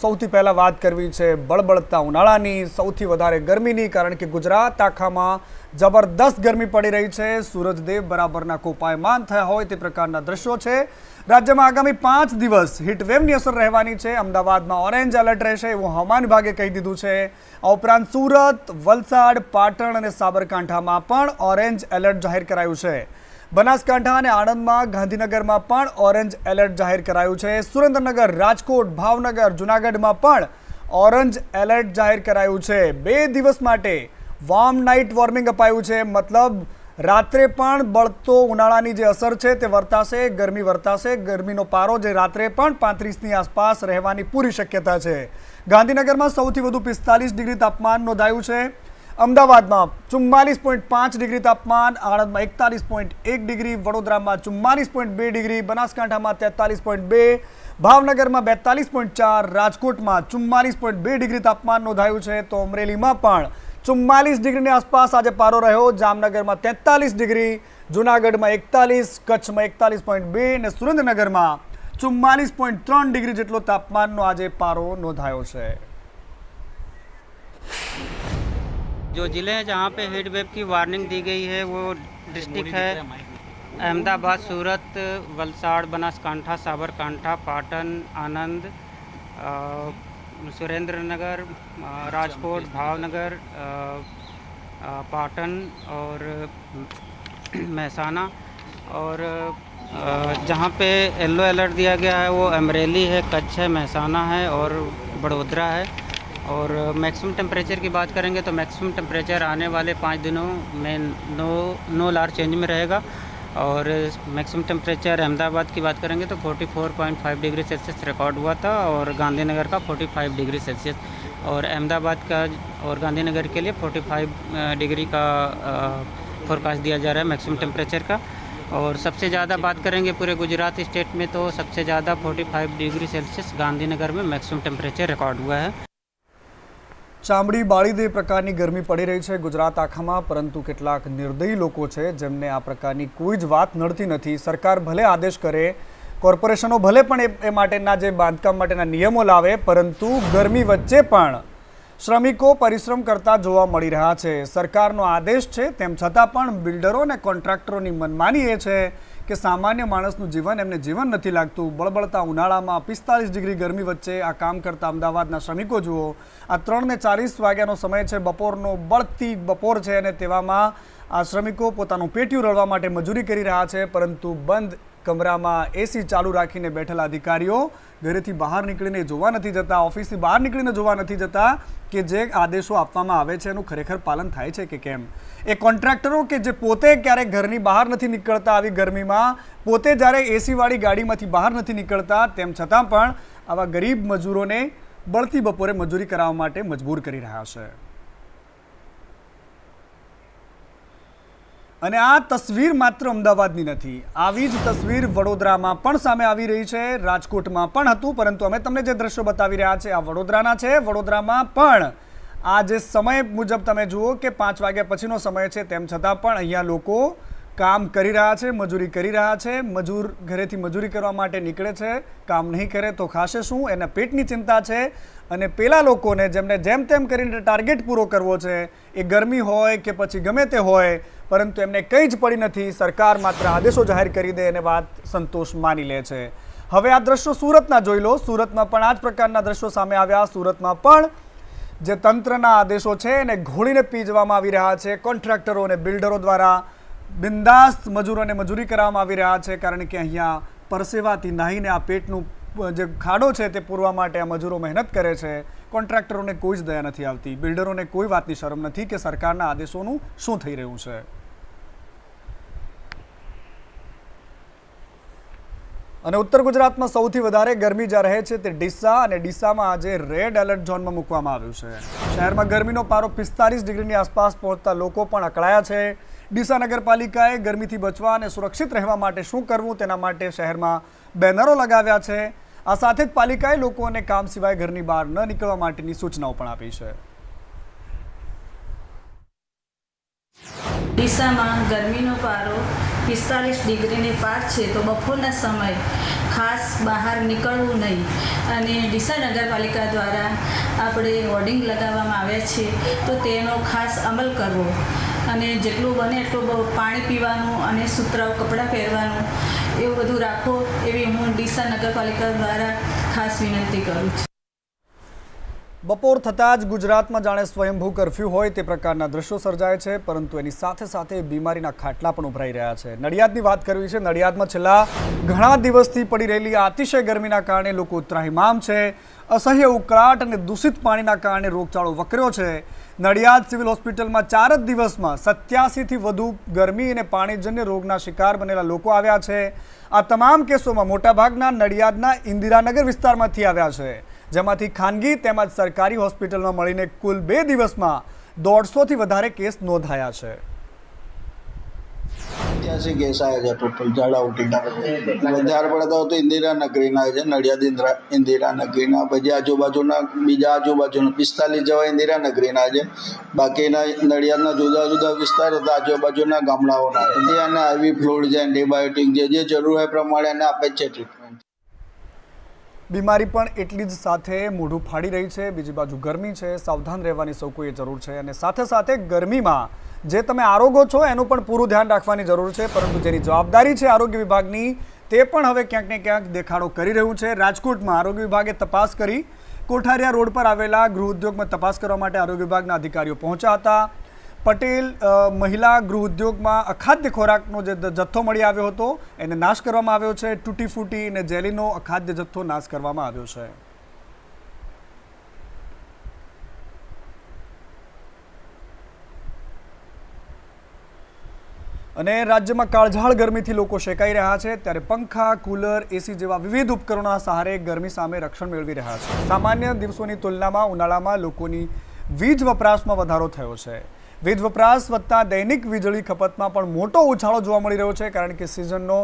સૌથી પહેલા વાત કરવી છે બળબળતા ઉનાળાની, સૌથી વધારે ગરમીની, કારણ કે ગુજરાત આખામાં જબરદસ્ત ગરમી પડી રહી છે। સૂરજદેવ બરાબરના કોપાયમાન થયા હોય તે પ્રકારના દ્રશ્યો છે। રાજ્યમાં આગામી 5 દિવસ હીટવેવની અસર રહેવાની છે। અમદાવાદમાં ઓરેન્જ એલર્ટ રહેશે એવું હવામાન વિભાગે કહી દીધું છે। આ ઉપરાંત સુરત, વલસાડ, પાટણ અને સાબરકાંઠામાં પણ ઓરેન્જ એલર્ટ જાહેર કરાયું છે। બનાસકાંઠા અને આણંદમાં, ગાંધીનગરમાં પણ ઓરેન્જ એલર્ટ જાહેર કરાયું છે। સુરેન્દ્રનગર, રાજકોટ, ભાવનગર, જૂનાગઢમાં પણ ઓરેન્જ એલર્ટ જાહેર કરાયું છે। 2 દિવસ માટે વોર્મ નાઇટ વોર્મિંગ અપાયું છે। મતલબ રાત્રે પણ બળતો ઉનાળાની જે અસર છે તે વર્તાશે, ગરમી વર્તાશે। ગરમીનો પારો જે રાત્રે પણ 35ની આસપાસ રહેવાની પૂરી શક્યતા છે। ગાંધીનગરમાં સૌથી વધુ 45 ડિગ્રી તાપમાન નોંધાયું છે। અમદાવાદમાં 44.5 ડિગ્રી તાપમાન, આણંદમાં 41.1 ડિગ્રી, વડોદરામાં 44.2 ડિગ્રી, બનાસકાંઠામાં 43.2, ભાવનગરમાં 42.4, રાજકોટમાં 44.2 ડિગ્રી તાપમાન નોંધાયું છે। તો અમરેલીમાં પણ 44 ડિગ્રીની આસપાસ આજે પારો રહ્યો। જામનગરમાં 43 ડિગ્રી, જૂનાગઢમાં 41, કચ્છમાં 41.2 અને સુરેન્દ્રનગરમાં 44.3 ડિગ્રી જેટલો તાપમાનનો આજે પારો નોંધાયો છે। जो ज़िले हैं जहाँ पे हीट वेव की वार्निंग दी गई है वो डिस्ट्रिक्ट है अहमदाबाद, सूरत, वलसाड़, बनासकांठा, साबरकांठा, पाटन, आनंद, सुरेंद्रनगर, राजकोट, भावनगर, पाटन और महसाना। और जहाँ पे येलो अलर्ट दिया गया है वो अमरेली है, कच्छ है, महसाना है और बड़ोदरा है। और मैक्सिमम टेम्परेचर की बात करेंगे तो मैक्सिमम टेम्परेचर आने वाले 5 दिनों में नो लार्ज चेंज में रहेगा। और मैक्सिमम टेम्परेचर अहमदाबाद की बात करेंगे तो 44.5 डिग्री सेल्सियस रिकॉर्ड हुआ था और गांधीनगर का 45 डिग्री सेल्सियस। और अहमदाबाद का और गांधीनगर के लिए 45 डिग्री का फोरकास्ट दिया जा रहा है मैक्सिमम टेम्परेचर का। और सबसे ज़्यादा बात करेंगे पूरे गुजरात स्टेट में तो सबसे ज़्यादा 45 डिग्री सेल्सियस गांधीनगर में मैक्सिमम टेम्परेचर रिकॉर्ड हुआ है। ચામડી બાળી દે પ્રકારની ગરમી પડી રહી છે ગુજરાત આખામાં, પરંતુ કેટલાક નિર્દયી લોકો છે જેમને આ પ્રકારની કોઈ જ વાત નડતી નથી। સરકાર ભલે આદેશ કરે, કોર્પોરેશનો ભલે પણ એ માટેના જે બાંધકામ માટેના નિયમો લાવે, પરંતુ ગરમી વચ્ચે પણ શ્રમિકો પરિશ્રમ કરતા જોવા મળી રહ્યા છે। સરકારનો આદેશ છે તેમ છતાં પણ બિલ્ડરો અને કોન્ટ્રાક્ટરોની મનમાની એ છે કે સામાન્ય માણસનું જીવન એમને જીવન નથી લાગતું। બળબળતા ઉનાળામાં 45 ડિગ્રી ગરમી વચ્ચે આ કામ કરતા અમદાવાદના શ્રમિકો જુઓ। આ 3:40 વાગ્યાનો સમય છે, બપોરનો બળતી બપોર છે અને તેવામાં આ શ્રમિકો પોતાનું પેટીયું રળવા માટે મજૂરી કરી રહ્યા છે, પરંતુ બંધ કમરામાં એસી ચાલુ રાખીને બેઠેલા અધિકારીઓ ઘરેથી બહાર નીકળીને જોવા નથી જતા, ઓફિસથી બહાર નીકળીને જોવા નથી જતા કે જે આદેશો આપવામાં આવે છે એનું ખરેખર પાલન થાય છે કે કેમ। એ કોન્ટ્રાક્ટરો કે જે પોતે ક્યારેક ઘરની બહાર નથી નીકળતા આવી ગરમીમાં, પોતે જ્યારે એસીવાળી ગાડીમાંથી બહાર નથી નીકળતા, તેમ છતાં પણ આવા ગરીબ મજૂરોને બળતી બપોરે મજૂરી કરાવવા માટે મજબૂર કરી રહ્યા છે। અને આ તસવીર માત્ર અમદાવાદની નથી, આવી જ તસવીર વડોદરામાં પણ સામે આવી રહી છે। રાજકોટમાં પણ હતું, પરંતુ અમે તમને જે દ્રશ્યો બતાવી રહ્યા છે આ વડોદરાના છે। વડોદરામાં પણ આ જે સમય મુજબ તમે જુઓ કે 5 વાગ્યા પછીનો સમય છે, તેમ છતાં પણ અહીંયા લોકો કામ કરી રહ્યા છે, મજૂરી કરી રહ્યા છે। મજૂર ઘરેથી મજૂરી કરવા માટે નીકળે છે, કામ નહીં કરે તો ખાશે શું, એના પેટની ચિંતા છે। અને પેલા લોકોને જેમને જેમ તેમ કરીને ટાર્ગેટ પૂરો કરવો છે, એ ગરમી હોય કે પછી ગમે તે હોય, પરંતુ એમને કંઈ જ પડી નથી। સરકાર માત્ર આદેશો જાહેર કરી દે અને વાત સંતોષ માની લે છે। હવે આ દ્રશ્યો સુરતના જોઈ લો। સુરતમાં પણ આ જ પ્રકારના દ્રશ્યો સામે આવ્યા। સુરતમાં પણ જે તંત્રના આદેશો છે એને ઘોળીને પી જવામાં આવી રહ્યા છે। કોન્ટ્રાક્ટરો અને બિલ્ડરો દ્વારા બિંદાસ્ત મજૂરોને મજૂરી કરવામાં આવી રહ્યા છે, કારણ કે અહીંયા પરસેવાથી નાહીને આ પેટનું જે ખાડો છે તે પૂરવા માટે આ મજૂરો મહેનત કરે છે। કોન્ટ્રાક્ટરોને કોઈ જ દયા નથી આવતી, બિલ્ડરોને કોઈ વાતની શરમ નથી કે સરકારના આદેશોનું શું થઈ રહ્યું છે। અને ઉત્તર ગુજરાતમાં સૌથી વધારે ગરમી જ્યાં રહે છે તે ડીસા, અને ડીસામાં આજે રેડ એલર્ટ ઝોનમાં મૂકવામાં આવ્યું છે। શહેરમાં ગરમીનો પારો 45 ડિગ્રીની આસપાસ પહોંચતા લોકો પણ અકળાયા છે। ડીસા નગરપાલિકાએ ગરમીથી બચવા અને સુરક્ષિત રહેવા માટે શું કરવું તેના માટે શહેરમાં બેનરો લગાવ્યા છે। આ સાથે જ પાલિકાએ લોકોને કામ સિવાય ઘરની બહાર ન નીકળવા માટેની સૂચનાઓ પણ આપી છે। ડીસામાં ગરમીનો પારો 45 ડિગ્રીની પાર છે, તો બપોરના સમયે ખાસ બહાર નીકળવું નહીં અને ડીસા નગરપાલિકા દ્વારા આપણે હોર્ડિંગ લગાવવામાં આવ્યા છે તો તેનો ખાસ અમલ કરવો અને જેટલું બને એટલું પાણી પીવાનું અને સુતરાઉ કપડાં પહેરવાનું એવું બધું રાખો એવી હું ડીસા નગરપાલિકા દ્વારા ખાસ વિનંતી કરું છું। બપોર થતાં જ ગુજરાતમાં જાણે સ્વયંભૂ કર્ફ્યુ હોય તે પ્રકારના દ્રશ્યો સર્જાય છે, પરંતુ એની સાથે સાથે બીમારીના ખાટલા પણ ઉભરાઈ રહ્યા છે। નડિયાદની વાત કરવી છે। નડિયાદમાં છેલ્લા ઘણા દિવસથી પડી રહેલી અતિશય ગરમીના કારણે લોકો ત્રાહિમામ છે। અસહ્ય ઉકળાટ અને દૂષિત પાણીના કારણે રોગચાળો વકર્યો છે। નડિયાદ સિવિલ હોસ્પિટલમાં 4 જ દિવસમાં 87થી વધુ ગરમી અને પાણીજન્ય રોગના શિકાર બનેલા લોકો આવ્યા છે। આ તમામ કેસોમાં મોટાભાગના નડિયાદના ઇન્દિરાનગર વિસ્તારમાંથી આવ્યા છે, જેમાંથી ખાનગી તેમજ સરકારી હોસ્પિટલમાં મળીને કુલ 2 દિવસમાં 150થી વધારે કેસ નોંધાયા છે। 80 કેસ આવ્યા છે ટોટલ ઝાડા ઉલટીના। વધારે પડતા તો ઇન્દિરાનગરીના છે, નડિયાદ ઇન્દિરાનગરીના, પછી આજુબાજુના 45 જેવા ઇન્દિરાનગરીના છે। બાકીના નડિયાદના જુદા જુદા વિસ્તાર હતા, આજુબાજુના ગામડાઓના છે અને આવી ફ્લૂડ છે, એન્ટીબાયોટિક જે જરૂર હોય પ્રમાણે એને આપે છે ટ્રીટમેન્ટ। બીમારી પણ એટલી જ સાથે મોઢું ફાડી રહી છે। બીજી બાજુ ગરમી છે, સાવધાન રહેવાની સૌ કોઈએ જરૂર છે અને સાથે સાથે ગરમીમાં જે તમે આરોગો છો એનું પણ પૂરું ધ્યાન રાખવાની જરૂર છે, પરંતુ જેની જવાબદારી છે આરોગ્ય વિભાગની તે પણ હવે ક્યાંક ને ક્યાંક દેખાડો કરી રહ્યું છે। રાજકોટમાં આરોગ્ય વિભાગે તપાસ કરી। કોઠારિયા રોડ પર આવેલા ગૃહ ઉદ્યોગમાં તપાસ કરવા માટે આરોગ્ય વિભાગના અધિકારીઓ પહોંચ્યા હતા। પટેલ મહિલા ગૃહ ઉદ્યોગમાં અખાદ્ય ખોરાકનો જે જથ્થો મળી આવ્યો હતો એને નાશ કરવામાં આવ્યો છે। તૂટી ફૂટી અને જેલીનો અખાદ્ય જથ્થો નાશ કરવામાં આવ્યો છે। અને રાજ્યમાં કાળઝાળ ગરમીથી લોકો શેકાઈ રહ્યા છે, ત્યારે પંખા, કુલર, એસી જેવા વિવિધ ઉપકરણોના સહારે ગરમી સામે રક્ષણ મેળવી રહ્યા છે। સામાન્ય દિવસોની તુલનામાં ઉનાળામાં લોકોની વીજ વપરાશમાં વધારો થયો છે। વીજ વપરાશ વધતા દૈનિક વીજળી ખપતમાં પણ મોટો ઉછાળો જોવા મળી રહ્યો છે, કારણ કે સિઝનનો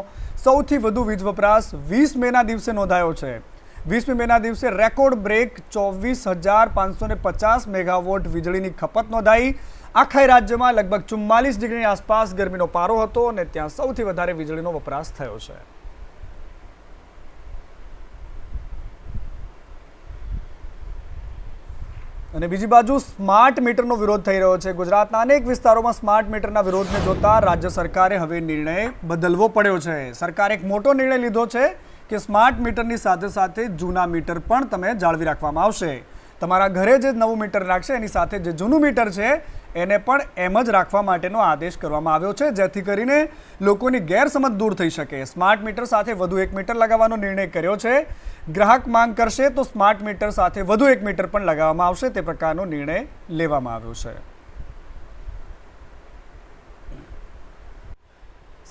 સૌથી વધુ વીજ વપરાશ 20 મેના દિવસે નોંધાયો છે। 20મી મેના દિવસે રેકોર્ડ બ્રેક 24,550 મેગાવોટ વીજળીની ખપત નોંધાઈ। આખા રાજ્યમાં લગભગ 44 ડિગ્રીની આસપાસ ગરમીનો પારો હતો અને ત્યાં સૌથી વધારે વીજળીનો વપરાશ થયો છે। અને બીજી બાજુ સ્માર્ટ મીટરનો વિરોધ થઈ રહ્યો છે। ગુજરાતના અનેક વિસ્તારોમાં સ્માર્ટ મીટરના વિરોધને જોતા રાજ્ય સરકારે હવે નિર્ણય બદલવો પડ્યો છે। સરકારે એક મોટો નિર્ણય લીધો છે કે સ્માર્ટ મીટરની સાથે સાથે જૂના મીટર પણ તમે જાળવી રાખવામાં આવશે। તમારા ઘરે જે નવું મીટર લાગશે એની સાથે જે જૂનું મીટર છે એને પણ એમ જ રાખવા માટેનો આદેશ કરવામાં આવ્યો છે, જેથી કરીને લોકોની ગેરસમજ દૂર થઈ શકે। સ્માર્ટ મીટર સાથે વધુ એક મીટર લગાવવાનો નિર્ણય કર્યો છે। ગ્રાહક માંગ કરશે તો સ્માર્ટ મીટર સાથે વધુ એક મીટર પણ લગાવવામાં આવશે, તે પ્રકારનો નિર્ણય લેવામાં આવ્યો છે।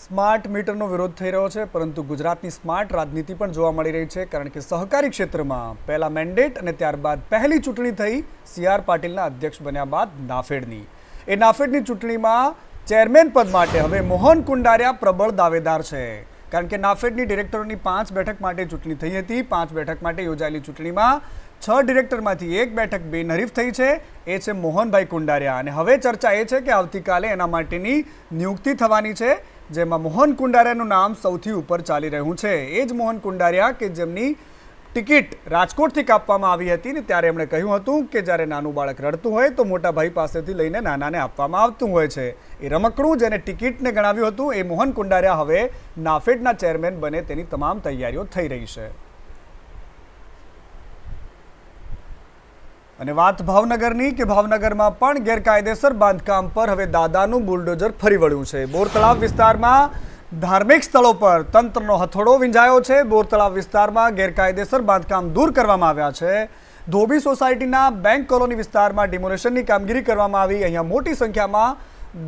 સ્માર્ટ મીટરનો વિરોધ થઈ રહ્યો છે, પરંતુ ગુજરાતની સ્માર્ટ રાજનીતિ પણ જોવા મળી રહી છે, કારણ કે સહકારી ક્ષેત્રમાં પહેલા મેન્ડેટ અને ત્યારબાદ પહેલી ચૂંટણી થઈ CR પાટીલના અધ્યક્ષ બન્યા બાદ નાફેડની। એ નાફેડની ચૂંટણીમાં ચેરમેન પદ માટે હવે મોહન કુંડારિયા પ્રબળ દાવેદાર છે, કારણ કે નાફેડની ડિરેક્ટરોની 5 બેઠક માટે ચૂંટણી થઈ હતી। 5 બેઠક માટે યોજાયેલી ચૂંટણીમાં 6 ડિરેક્ટરમાંથી 1 બેઠક બિનહરીફ થઈ છે, એ છે મોહનભાઈ કુંડારિયા। અને હવે ચર્ચા એ છે કે આવતીકાલે એના માટેની નિયુક્તિ થવાની છે, જેમાં મોહન કુંડારિયાનું નામ સૌથી ઉપર ચાલી રહ્યું છે। એ જ મોહન કુંડારિયા કે જેમની ટિકિટ રાજકોટથી કાપવામાં આવી હતી ને ત્યારે એમણે કહ્યું હતું કે જ્યારે નાનું બાળક રડતું હોય તો મોટા ભાઈ પાસેથી લઈને નાનાને આપવામાં આવતું હોય છે। એ રમકડું જેને ટિકિટને ગણાવ્યું હતું એ મોહન કુંડારિયા હવે નાફેડના ચેરમેન બને તેની તમામ તૈયારીઓ થઈ રહી છે। અને વાત ભાવનગરની કે ભાવનગરમાં પણ ગેરકાયદેસર બાંધકામ પર હવે દાદાનું બુલડોઝર ફરી વળ્યું છે। બોર તળાવ વિસ્તારમાં ધાર્મિક સ્થળો પર તંત્રનો હથોડો વિંજાયો છે। બોર તળાવ વિસ્તારમાં ગેરકાયદેસર બાંધકામ દૂર કરવામાં આવ્યા છે। ધોબી સોસાયટીના બેંક કોલોની વિસ્તારમાં ડિમોલેશનની કામગીરી કરવામાં આવી। અહીંયા મોટી સંખ્યામાં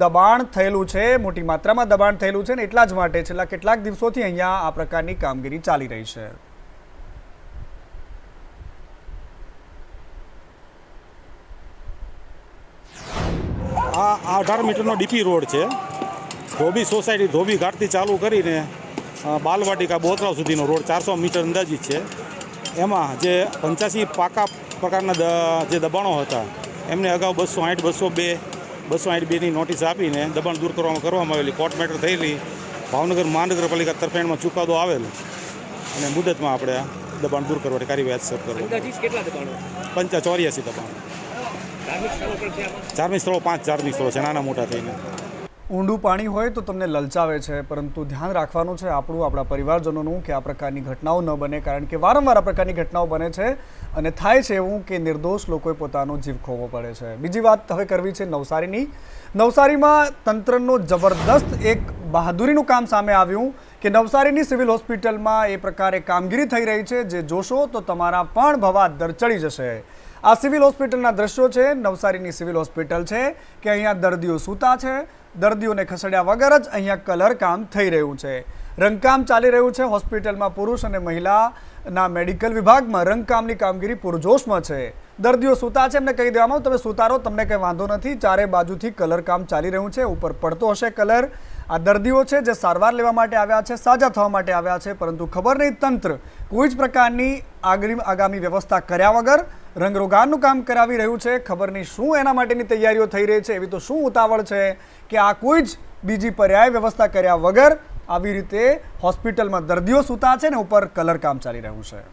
દબાણ થયેલું છે, મોટી માત્રામાં દબાણ થયેલું છે, અને એટલા જ માટે છેલ્લા કેટલાક દિવસોથી અહીંયા આ પ્રકારની કામગીરી ચાલી રહી છે। આ 18 મીટરનો ડીપી રોડ છે। ધોબી સોસાયટી ધોબી ઘાટથી ચાલુ કરીને બાલવાટિકા બોતરાવ સુધીનો રોડ 400 મીટર અંદાજિત છે। એમાં જે 85 પાકા પ્રકારના જે દબાણો હતા એમને અગાઉ 208, 202ની નોટિસ આપીને દબાણ દૂર કરવામાં આવેલી, કોર્ટ મેટર થયેલી, ભાવનગર મહાનગરપાલિકા તરફેણમાં ચુકાદો આવેલો અને મુદતમાં આપણે દબાણ દૂર કરવાની કાર્યવાહી શરૂ કરવી. અંદાજિત કેટલા દબાણો? 84 દબાણ. ધાર્મિક સ્થળો પર છે આમાં? ધાર્મિક સ્થળો 5 ધાર્મિક સ્થળો છે નાના મોટા થઈને. ઊંડું પાણી હોય તો તમને લલચાવે છે, પરંતુ ધ્યાન રાખવાનું છે આપણા પરિવારજનોનું કે આ પ્રકારની ઘટનાઓ ન બને, કારણ કે વારંવાર આ પ્રકારની ઘટનાઓ બને છે અને થાય છે એવું કે નિર્દોષ લોકોએ પોતાનો જીવ ખોવો પડે છે. બીજી વાત હવે કરવી છે નવસારીની. નવસારીમાં તંત્રનો જબરદસ્ત એક બહાદુરીનું કામ સામે આવ્યું કે નવસારીની સિવિલ હોસ્પિટલમાં એ પ્રકારે કામગીરી થઈ રહી છે જે જોશો તો તમારા પણ ભવા દર ચડી જશે. આ સિવિલ હોસ્પિટલના દ્રશ્યો છે. નવસારીની સિવિલ હોસ્પિટલ છે કે અહીંયા દર્દીઓ સૂતા છે, દર્દીઓને ખસેડ્યા વગર જ અહીંયા કલર કામ થઈ રહ્યું છે, રંગકામ ચાલી રહ્યું છે. હોસ્પિટલમાં પુરુષ અને મહિલાના મેડિકલ વિભાગમાં રંગકામની કામગીરી પૂરજોશમાં છે. દર્દીઓ સૂતા છે, એમને કહી દેવામાં તમે સૂતા રહો, તમને કંઈ વાંધો નથી. ચારે બાજુથી કલર કામ ચાલી રહ્યું છે, ઉપર પડતો હશે કલર. આ દર્દીઓ છે જે સારવાર લેવા માટે આવ્યા છે, સાજા થવા માટે આવ્યા છે, પરંતુ ખબર નહીં તંત્ર કોઈ જ પ્રકારની આગામી વ્યવસ્થા કર્યા વગર રંગરોગાનનું કામ કરાવી રહ્યું છે. ખબર નહીં શું એના માટેની તૈયારીઓ થઈ રહી છે, એવી તો શું ઉતાવળ છે કે આ કોઈ જ બીજી પર્યાય વ્યવસ્થા કર્યા વગર આવી રીતે હોસ્પિટલમાં દર્દીઓ સૂતા છે ને ઉપર કલર કામ ચાલી રહ્યું છે.